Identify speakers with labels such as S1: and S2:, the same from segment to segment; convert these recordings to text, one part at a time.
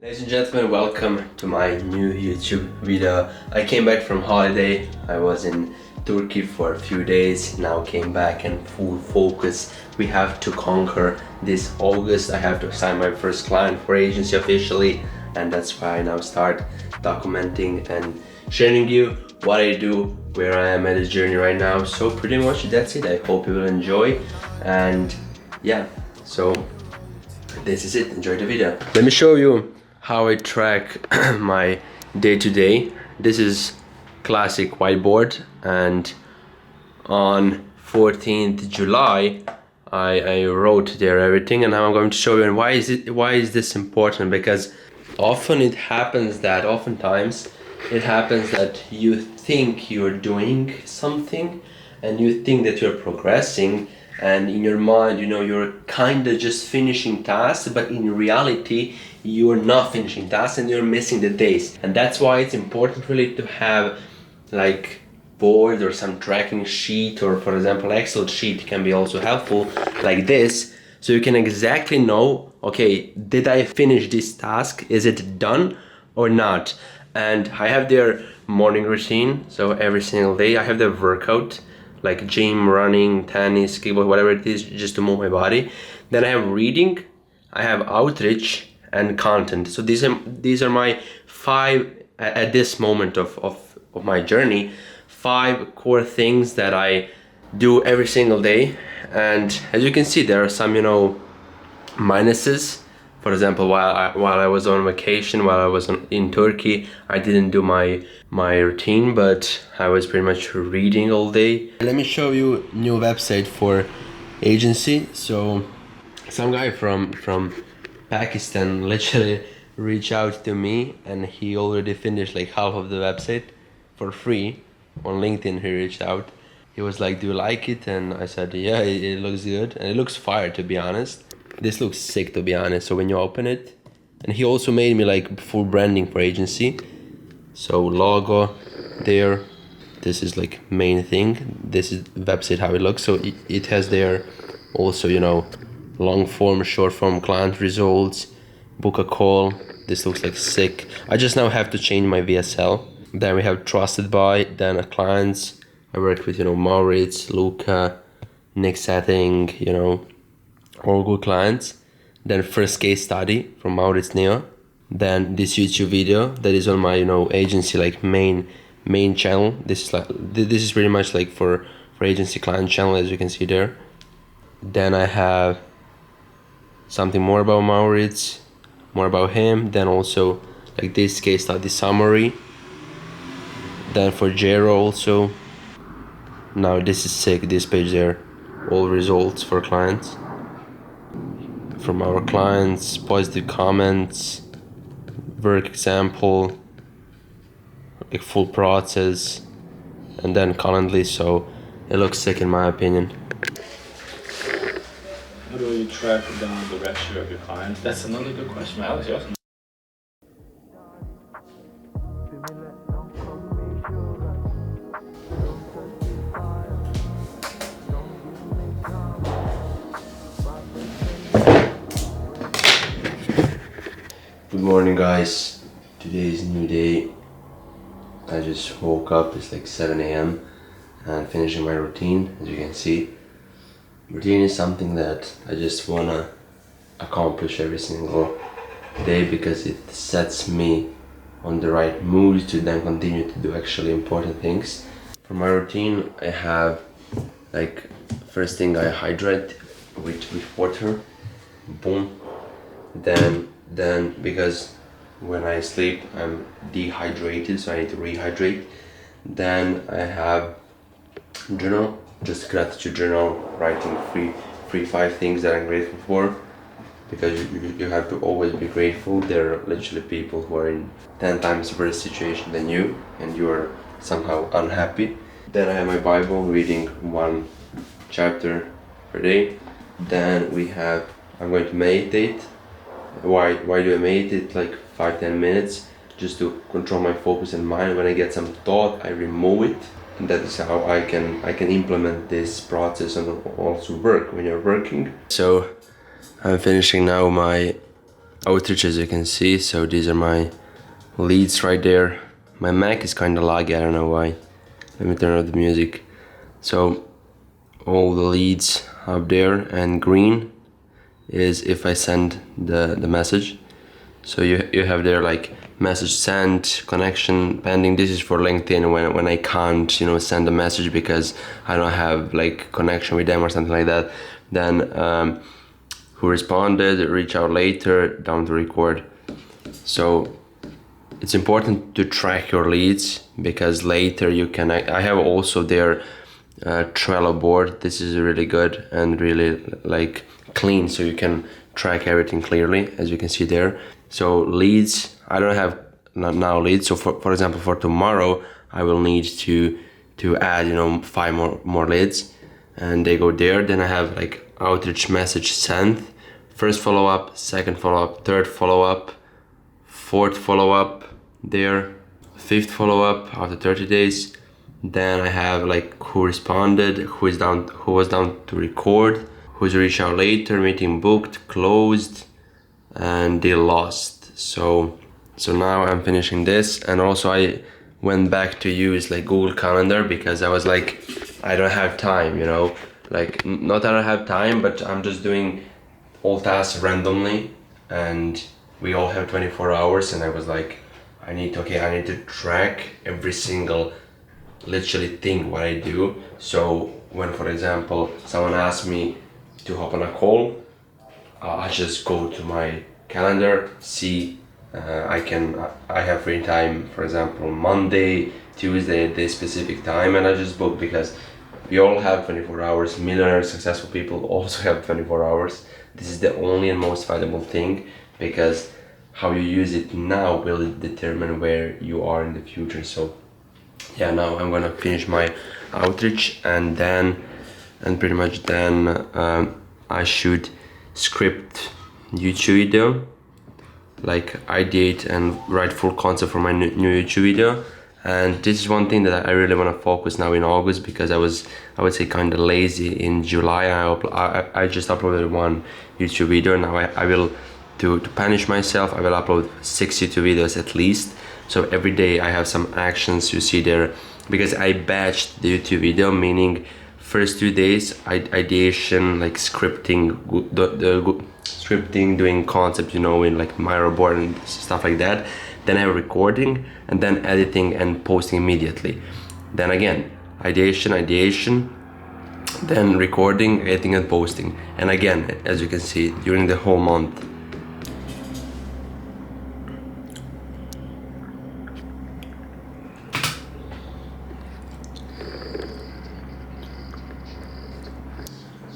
S1: Ladies and gentlemen, welcome to my new YouTube video. I came back from holiday. I was in Turkey for a few days, now came back in full focus. We have to conquer this August. I have to sign my first client for agency officially, and that's why I now start documenting and sharing you what I do, where I am at the journey right now. So pretty much that's it. I hope you will enjoy, and yeah, so this is it. Enjoy the video. Let me show you how I track my day-to-day. This is classic whiteboard, and on 14th July I wrote there everything, and now I'm going to show you. And why is this important? Because oftentimes it happens that you think you're doing something and you think that you're progressing, and in your mind, you know, you're kind of just finishing tasks, but in reality you're not finishing tasks and you're missing the days. And that's why it's important really to have like board or some tracking sheet, or for example Excel sheet can be also helpful like this, so you can exactly know, okay, did I finish this task, is it done or not? And I have their morning routine, so every single day I have their workout, like gym, running, tennis, kickball, whatever it is, just to move my body. Then I have reading, I have outreach and content. So these are my five, at this moment of my journey, 5 core things that I do every single day. And as you can see, there are some, you know, minuses. For example, while I was on vacation, while I was in Turkey, I didn't do my routine, but I was pretty much reading all day. Let me show you new website for agency. So some guy from Pakistan literally reached out to me, and he already finished like half of the website for free. On LinkedIn he reached out. He was like, do you like it? And I said, yeah, it looks good, and it looks fire, to be honest. This looks sick, to be honest. So when you open it, and he also made me like full branding for agency. So logo there, this is like main thing. This is website how it looks. So it has there also, you know, long form, short form, client results, book a call. This looks like sick. I just now have to change my VSL. Then we have trusted by, then clients. I work with, you know, Maurits, Luca, Nick Setting, you know, all good clients. Then first case study from Maurits Neo. Then this YouTube video that is on my, you know, agency like main channel. This is pretty much like for agency client channel, as you can see there. Then I have something more about Maurits, more about him. Then also like this case study summary. Then for Jero also. Now this is sick, this page there, all results for clients, from our clients, positive comments, work example, like full process, and then Calendly. So it looks sick in my opinion.
S2: How do you track down the ratio of your clients? That's another good question, Alex. Yes.
S1: Good morning, guys. Today is a new day. I just woke up, it's like 7 a.m. and finishing my routine. As you can see, routine is something that I just wanna accomplish every single day, because it sets me on the right mood to then continue to do actually important things. For my routine, I have like, first thing I hydrate with water, boom. Then because when I sleep I'm dehydrated, so I need to rehydrate. Then I have journal, just gratitude journal, writing three 5 things that I'm grateful for, because you have to always be grateful. There are literally people who are in 10 times worse situation than you, and you are somehow unhappy. Then I have my Bible, reading 1 chapter per day. Then I'm going to meditate. Why do I meditate? Like 5-10 minutes, just to control my focus and mind. When I get some thought, I remove it, and that is how I can implement this process and also work when you're working. So I'm finishing now my outreach, as you can see. So these are my leads right there. My Mac is kind of laggy, I don't know why. Let me turn off the music. So all the leads up there, and green is if I send the message. So you have there like message sent, connection pending. This is for LinkedIn when I can't send a message because I don't have like connection with them or something like that. Then who responded, reach out later, down to record. So it's important to track your leads because later you can. I have also their Trello board. This is really good and really like clean, so you can track everything clearly, as you can see there. So leads, I don't have now leads. So for example, for tomorrow, I will need to add 5 more leads, and they go there. Then I have like outreach message sent, first follow up, second follow up, third follow up, fourth follow up there, fifth follow up after 30 days. Then I have like who responded, who was down to record, who's reached out later, meeting booked, closed, and deal lost. So now I'm finishing this, and also I went back to use like Google Calendar because I was like, I don't have time, like not that I don't have time, but I'm just doing all tasks randomly, and we all have 24 hours, and I was like, I need to track every single literally thing what I do. So when, for example, someone asks me to hop on a call, I just go to my calendar, see I have free time, for example, Monday, Tuesday, this specific time, and I just book because we all have 24 hours. Millionaires, successful people also have 24 hours. This is the only and most valuable thing, because how you use it now will determine where you are in the future. So yeah, now I'm gonna finish my outreach, and pretty much then I should script YouTube video, like ideate and write full concept for my new YouTube video. And this is one thing that I really want to focus now in August, because I would say kind of lazy in July. I just uploaded one YouTube video. Now I will to punish myself, I will upload 6 YouTube videos at least. So every day I have some actions you see there, because I batched the YouTube video, meaning first 2 days ideation, like scripting, scripting, doing concept, in like Miro board and stuff like that. Then I have recording, and then editing and posting immediately. Then again, ideation, then recording, editing and posting. And again, as you can see, during the whole month.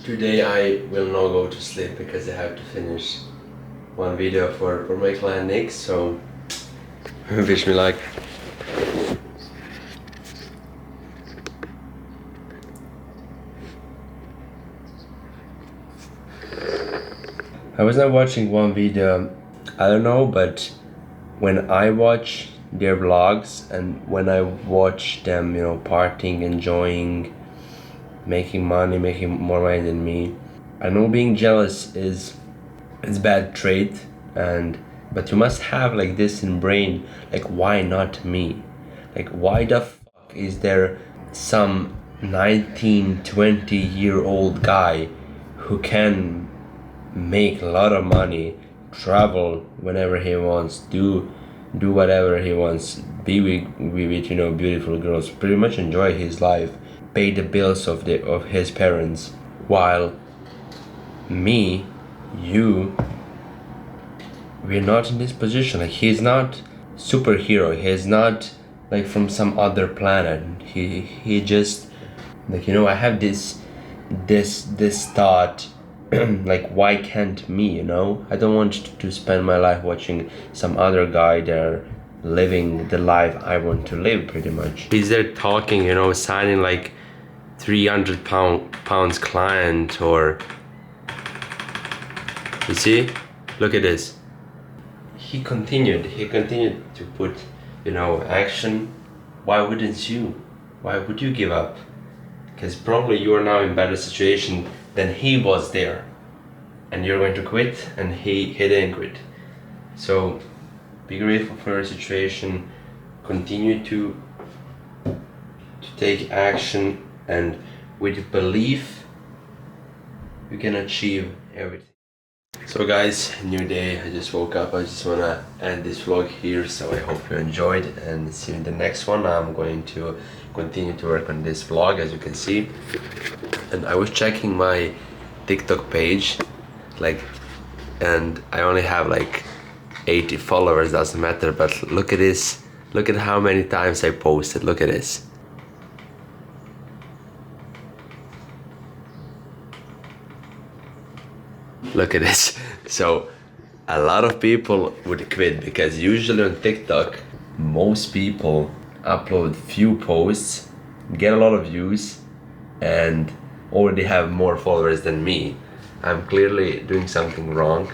S1: Today I will not go to sleep because I have to finish one video for my client Nick, so wish me luck. I was not watching one video, I don't know, but when I watch their vlogs and when I watch them, partying, enjoying, making money, making more money than me, I know being jealous is bad trait, but you must have like this in brain, like why not me? Like why the fuck is there some 19-20-year-old guy who can make a lot of money, travel whenever he wants, do whatever he wants, be with beautiful girls, pretty much enjoy his life, pay the bills of his parents, while me, we're not in this position. Like he's not superhero, he's not like from some other planet. He just like I have this thought like why can't me? I don't want to spend my life watching some other guy there living the life I want to live, pretty much. He's there talking, signing like 300 pounds client, or you see, look at this. He continued to put action. Why wouldn't you? Why would you give up? Because probably you are now in better situation than he was there, and you're going to quit, and he didn't quit. So be grateful for your situation, continue to take action, and with belief you can achieve everything. So guys, new day, I just woke up. I just wanna end this vlog here, so I hope you enjoyed and see you in the next one. I'm going to continue to work on this vlog, as you can see. And I was checking my TikTok page, and I only have 80 followers, doesn't matter, but look at this. Look at how many times I posted, look at this. Look at this. So a lot of people would quit, because usually on TikTok most people upload few posts, get a lot of views, and already have more followers than me. I'm clearly doing something wrong,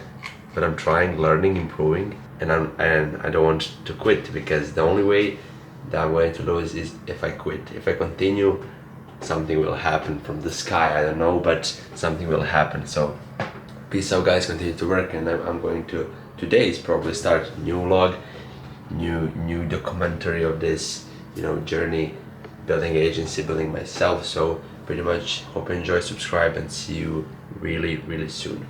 S1: but I'm trying, learning, improving, and I don't want to quit, because the only way that I'm going to lose is if I quit. If I continue, something will happen from the sky, I don't know, but something will happen. So peace out guys, continue to work, and I'm going to today is probably start a new vlog, new documentary of this, journey, building agency, building myself. So pretty much hope you enjoy, subscribe, and see you really soon.